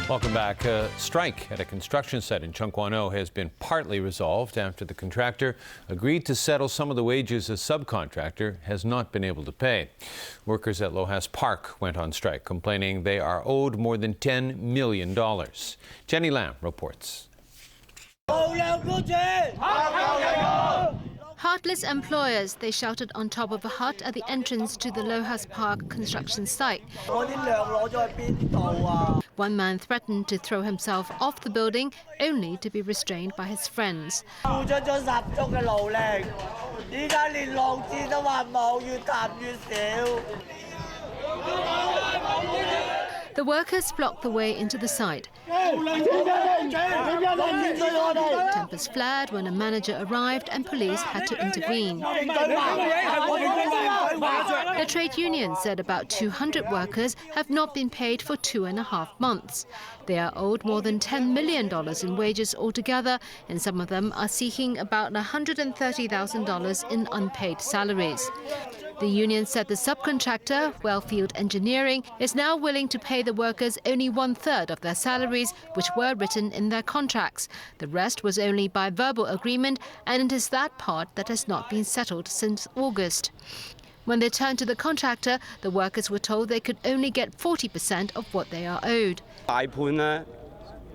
Welcome back. A strike at a construction site in Chung Kwan-O has been partly resolved after the contractor agreed to settle some of the wages a subcontractor has not been able to pay. Workers at Lohas Park went on strike, complaining they are owed more than $10 million. Jenny Lam reports. Heartless employers, they shouted on top of a hut at the entrance to the Lohas Park construction site. One man threatened to throw himself off the building, only to be restrained by his friends. The workers blocked the way into the site. Tempers flared when a manager arrived and police had to intervene. The trade union said about 200 workers have not been paid for 2.5 months. They are owed more than $10 million in wages altogether, and some of them are seeking about $130,000 in unpaid salaries. The union said the subcontractor, Wellfield Engineering, is now willing to pay the workers only 1/3 of their salaries, which were written in their contracts. The rest was only by verbal agreement, and it is that part that has not been settled since August. When they turned to the contractor, the workers were told they could only get 40% of what they are owed.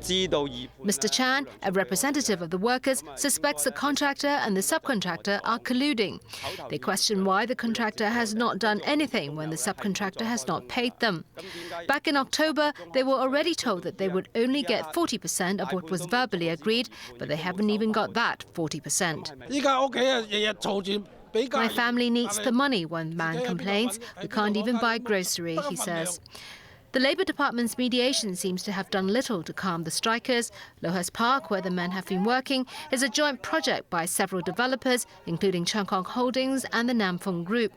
Mr. Chan, a representative of the workers, suspects the contractor and the subcontractor are colluding. They question why the contractor has not done anything when the subcontractor has not paid them. Back in October, they were already told that they would only get 40% of what was verbally agreed, but they haven't even got that 40%. My family needs the money, one man complains. We can't even buy grocery, he says. The Labour Department's mediation seems to have done little to calm the strikers. Lohas Park, where the men have been working, is a joint project by several developers, including Chung Kong Holdings and the Nam Fung Group.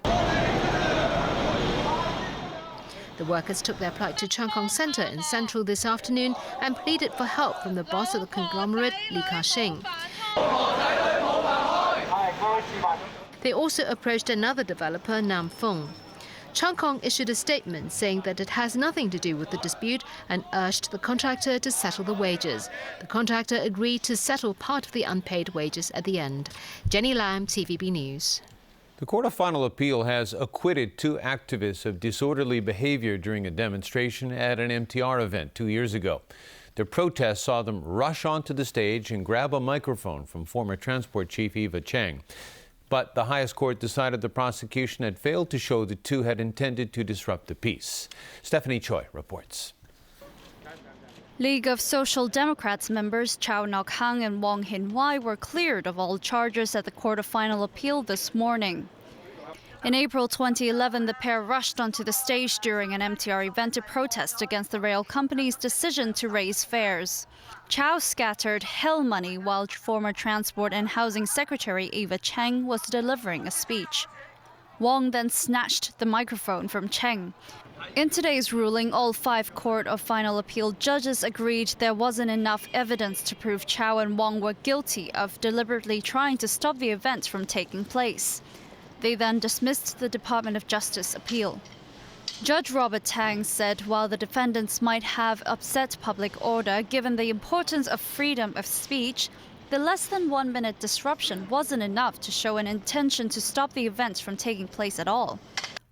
The workers took their plight to Chung Kong Centre in Central this afternoon and pleaded for help from the boss of the conglomerate, Li Ka-shing. They also approached another developer, Nam Fung. Chung Kong issued a statement saying that it has nothing to do with the dispute and urged the contractor to settle the wages. The contractor agreed to settle part of the unpaid wages at the end. Jenny Lam, TVB News. The Court of Final Appeal has acquitted 2 activists of disorderly behavior during a demonstration at an MTR event 2 years ago. Their protest saw them rush onto the stage and grab a microphone from former Transport Chief Eva Cheng. But the highest court decided the prosecution had failed to show the 2 had intended to disrupt the peace. Stephanie Choi reports. League of Social Democrats members Chow Nok-hang and Wong Hin-wai were cleared of all charges at the Court of Final Appeal this morning. In April 2011, the pair rushed onto the stage during an MTR event to protest against the rail company's decision to raise fares. Chow scattered hell money while former Transport and Housing Secretary Eva Cheng was delivering a speech. Wong then snatched the microphone from Cheng. In today's ruling, all 5 Court of Final Appeal judges agreed there wasn't enough evidence to prove Chow and Wong were guilty of deliberately trying to stop the event from taking place. They then dismissed the Department of Justice appeal. Judge Robert Tang said while the defendants might have upset public order given the importance of freedom of speech, the less than 1-minute disruption wasn't enough to show an intention to stop the event from taking place at all.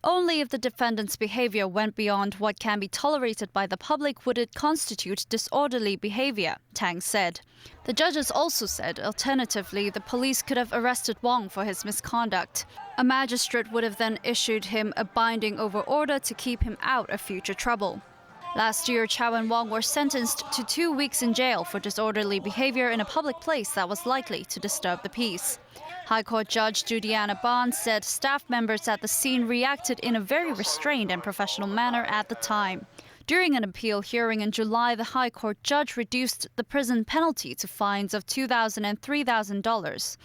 Only if the defendants' behavior went beyond what can be tolerated by the public would it constitute disorderly behavior, Tang said. The judges also said, alternatively, the police could have arrested Wong for his misconduct. A magistrate would have then issued him a binding over order to keep him out of future trouble. Last year, Chow and Wong were sentenced to 2 weeks in jail for disorderly behavior in a public place that was likely to disturb the peace. High Court Judge Judiana Barnes said staff members at the scene reacted in a very restrained and professional manner at the time. During an appeal hearing in July, the High Court judge reduced the prison penalty to fines of $2,000 and $3,000.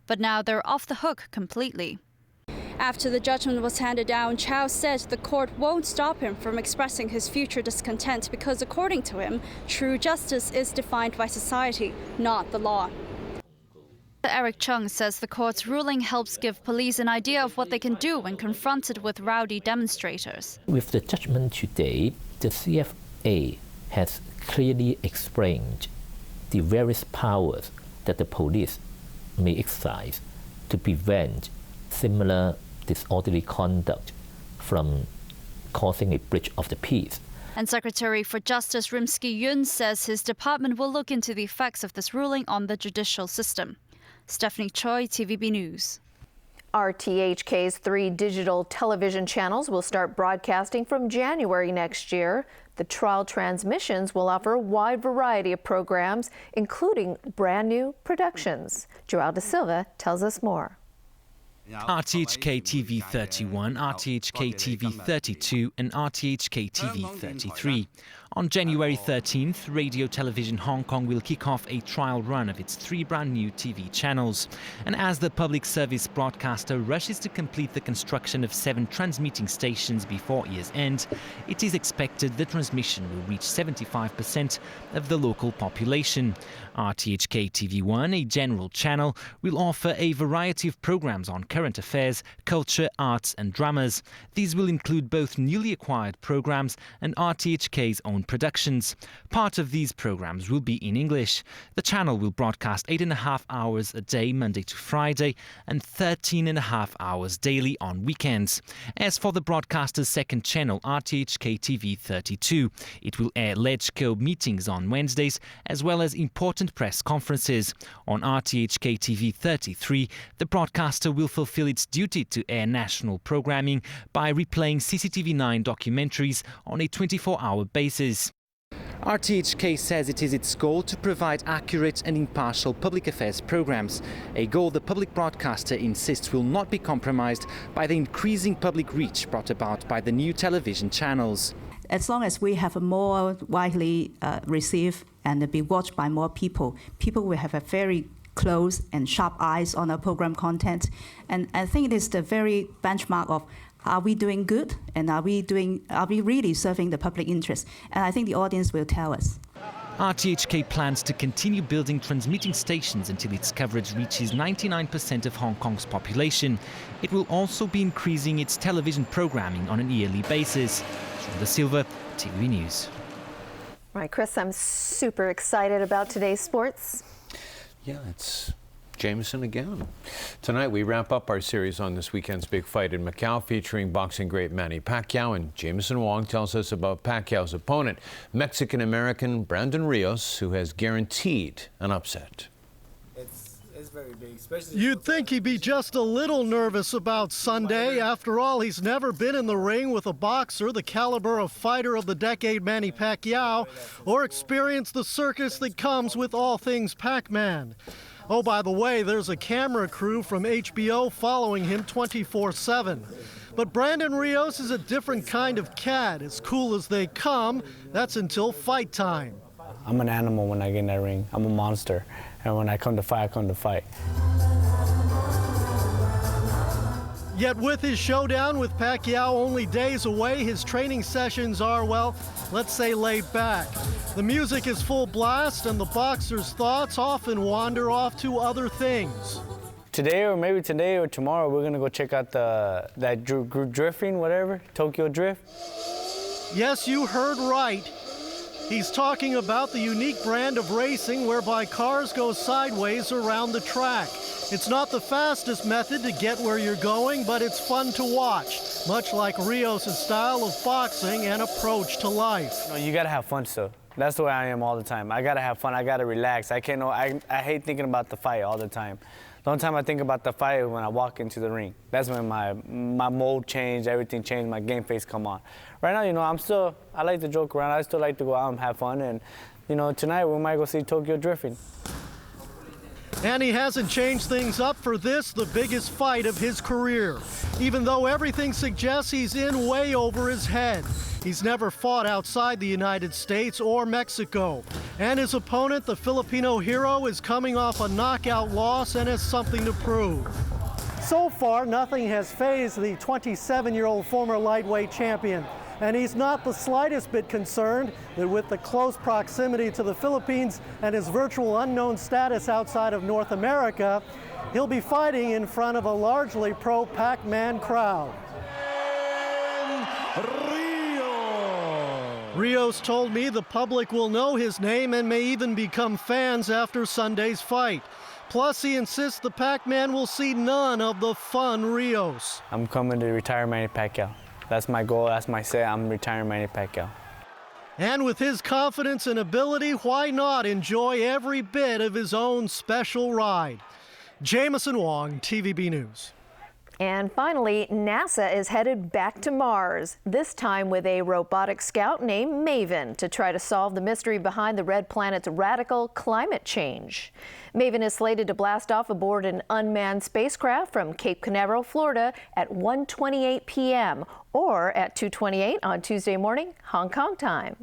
But now they're off the hook completely. After the judgment was handed down, Chow said the court won't stop him from expressing his future discontent because, according to him, true justice is defined by society, not the law. Eric Chung says the court's ruling helps give police an idea of what they can do when confronted with rowdy demonstrators. With the judgment today, the CFA has clearly explained the various powers that the police may exercise to prevent similar disorderly conduct from causing a breach of the peace. And Secretary for Justice Rimsky-Yun says his department will look into the effects of this ruling on the judicial system. Stephanie Choi, TVB News. RTHK's 3 digital television channels will start broadcasting from January next year. The trial transmissions will offer a wide variety of programs, including brand new productions. Joao da Silva tells us more. RTHK TV 31, RTHK TV 32 and RTHK TV 33. On January 13th, Radio Television Hong Kong will kick off a trial run of its 3 brand new TV channels. And as the public service broadcaster rushes to complete the construction of 7 transmitting stations before year's end, it is expected the transmission will reach 75% of the local population. RTHK TV1, a general channel, will offer a variety of programs on current affairs, culture, arts and dramas. These will include both newly acquired programs and RTHK's own productions. Part of these programs will be in English. The channel will broadcast 8.5 hours a day, Monday to Friday, and 13.5 hours daily on weekends. As for the broadcaster's second channel, RTHK TV 32, it will air LegCo meetings on Wednesdays, as well as important press conferences. On RTHK TV 33, the broadcaster will fulfill its duty to air national programming by replaying CCTV9 documentaries on a 24-hour basis. RTHK says it is its goal to provide accurate and impartial public affairs programs, a goal the public broadcaster insists will not be compromised by the increasing public reach brought about by the new television channels. As long as we have a more widely received and be watched by more people, people will have a very close and sharp eyes on our program content. And I think it is the very benchmark of are we doing good and are we really serving the public interest? And I think the audience will tell us. RTHK plans to continue building transmitting stations until its coverage reaches 99% of Hong Kong's population. It will also be increasing its television programming on an yearly basis. Joao da Silva, TV News. All right, Chris, I'm super excited about today's sports. Yeah, it's Jameson again. Tonight we wrap up our series on this weekend's big fight in Macau, featuring boxing great Manny Pacquiao, and Jameson Wong tells us about Pacquiao's opponent, Mexican-American Brandon Rios, who has guaranteed an upset. It's very big, especially. You'd think he'd be just a little nervous about Sunday. After all, he's never been in the ring with a boxer the caliber of fighter of the decade Manny Pacquiao, or experienced the circus that comes with all things Pac-Man. Oh, by the way, there's a camera crew from HBO following him 24/7. But Brandon Rios is a different kind of cat. As cool as they come, that's until fight time. I'm an animal when I get in that ring. I'm a monster. And when I come to fight, I come to fight. Yet with his showdown with Pacquiao only days away, his training sessions are, well, let's say laid back. The music is full blast and the boxer's thoughts often wander off to other things. Today, or maybe today or tomorrow, we're gonna go check out that drifting, whatever, Tokyo Drift. Yes, you heard right. He's talking about the unique brand of racing whereby cars go sideways around the track. It's not the fastest method to get where you're going, but it's fun to watch, much like Rios' style of boxing and approach to life. You gotta have fun still. That's the way I am all the time. I gotta have fun, I gotta relax. I hate thinking about the fight all the time. The only time I think about the fight is when I walk into the ring. That's when my mode changed, everything changed, my game face come on. Right now, I like to joke around. I still like to go out and have fun. And, tonight we might go see Tokyo Drifting. And he hasn't changed things up for this, the biggest fight of his career. Even though everything suggests he's in way over his head. He's never fought outside the United States or Mexico. And his opponent, the Filipino hero, is coming off a knockout loss and has something to prove. So far, nothing has fazed the 27-year-old former lightweight champion. And he's not the slightest bit concerned that with the close proximity to the Philippines and his virtual unknown status outside of North America, he'll be fighting in front of a largely pro-Pac-Man crowd. Rios told me the public will know his name and may even become fans after Sunday's fight. Plus, he insists the Pac-Man will see none of the fun Rios. I'm coming to retire Manny Pacquiao. That's my goal, that's my say, I'm retiring Manny Pacquiao. And with his confidence and ability, why not enjoy every bit of his own special ride? Jameson Wong, TVB News. And finally, NASA is headed back to Mars, this time with a robotic scout named Maven to try to solve the mystery behind the red planet's radical climate change. Maven is slated to blast off aboard an unmanned spacecraft from Cape Canaveral, Florida at 1:28 p.m. or at 2:28 on Tuesday morning, Hong Kong time.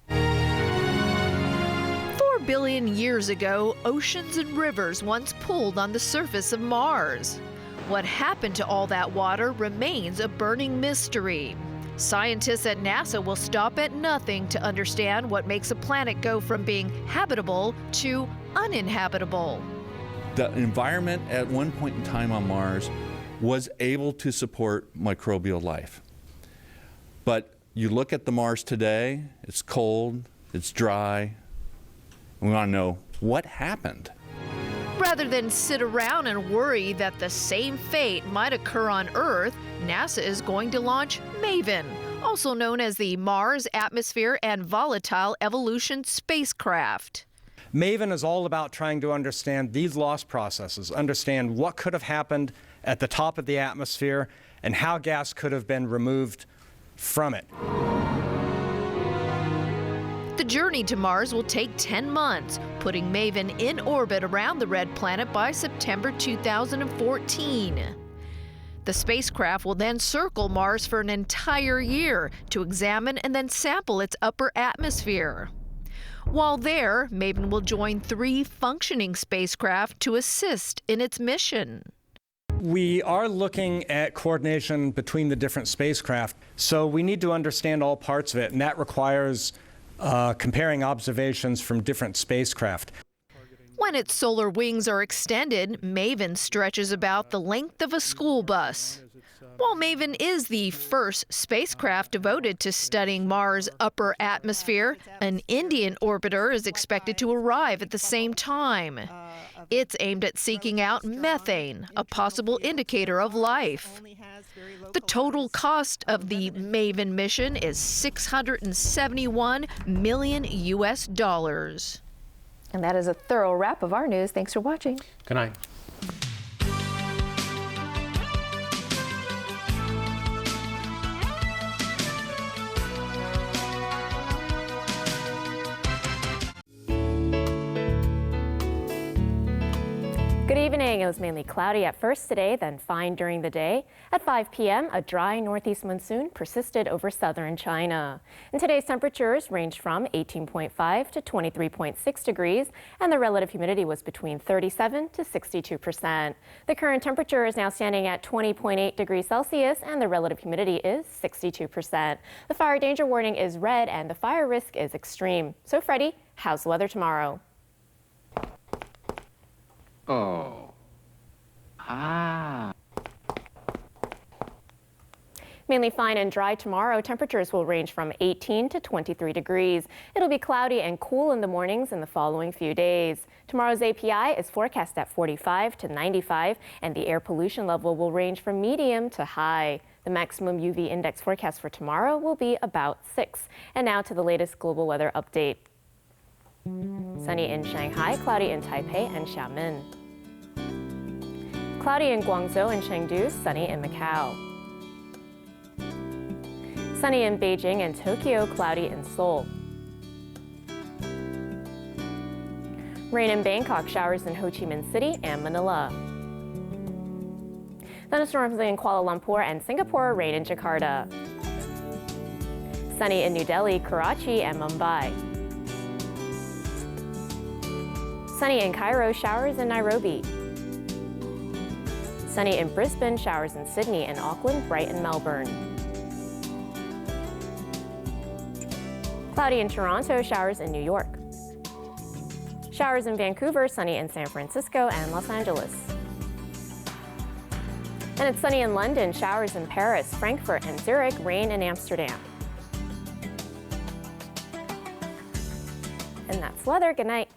4 billion years ago, oceans and rivers once pooled on the surface of Mars. What happened to all that water remains a burning mystery. Scientists at NASA will stop at nothing to understand what makes a planet go from being habitable to uninhabitable. The environment at one point in time on Mars was able to support microbial life. But you look at the Mars today, it's cold, it's dry, and we want to know what happened. Rather than sit around and worry that the same fate might occur on Earth, NASA is going to launch Maven, also known as the Mars Atmosphere and Volatile Evolution Spacecraft. Maven is all about trying to understand these loss processes, understand what could have happened at the top of the atmosphere and how gas could have been removed from it. The journey to Mars will take 10 months, putting Maven in orbit around the red planet by September 2014. The spacecraft will then circle Mars for an entire year to examine and then sample its upper atmosphere. While there, Maven will join 3 functioning spacecraft to assist in its mission. We are looking at coordination between the different spacecraft, so we need to understand all parts of it, and that requires comparing observations from different spacecraft. When its solar wings are extended, Maven stretches about the length of a school bus. While Maven is the first spacecraft devoted to studying Mars' upper atmosphere, an Indian orbiter is expected to arrive at the same time. It's aimed at seeking out methane, a possible indicator of life. The total cost of the Maven mission is $671 million. And that is a thorough wrap of our news. Thanks for watching. Good night. Good evening. It was mainly cloudy at first today, then fine during the day. At 5 p.m., a dry northeast monsoon persisted over southern China. And today's temperatures ranged from 18.5 to 23.6 degrees, and the relative humidity was between 37 to 62%. The current temperature is now standing at 20.8 degrees Celsius, and the relative humidity is 62%. The fire danger warning is red, and the fire risk is extreme. So, Freddie, how's the weather tomorrow? Mainly fine and dry tomorrow. Temperatures will range from 18 to 23 degrees. It'll be cloudy and cool in the mornings in the following few days. Tomorrow's API is forecast at 45 to 95, and the air pollution level will range from medium to high. The maximum UV index forecast for tomorrow will be about 6. And now to the latest global weather update. Sunny in Shanghai, cloudy in Taipei and Xiamen. Cloudy in Guangzhou and Chengdu, sunny in Macau. Sunny in Beijing and Tokyo, cloudy in Seoul. Rain in Bangkok, showers in Ho Chi Minh City and Manila. Thunderstorms in Kuala Lumpur and Singapore, rain in Jakarta. Sunny in New Delhi, Karachi and Mumbai. Sunny in Cairo, showers in Nairobi. Sunny in Brisbane, showers in Sydney and Auckland, bright in Melbourne. Cloudy in Toronto, showers in New York. Showers in Vancouver, sunny in San Francisco and Los Angeles. And it's sunny in London, showers in Paris, Frankfurt and Zurich, rain in Amsterdam. And that's weather. Good night.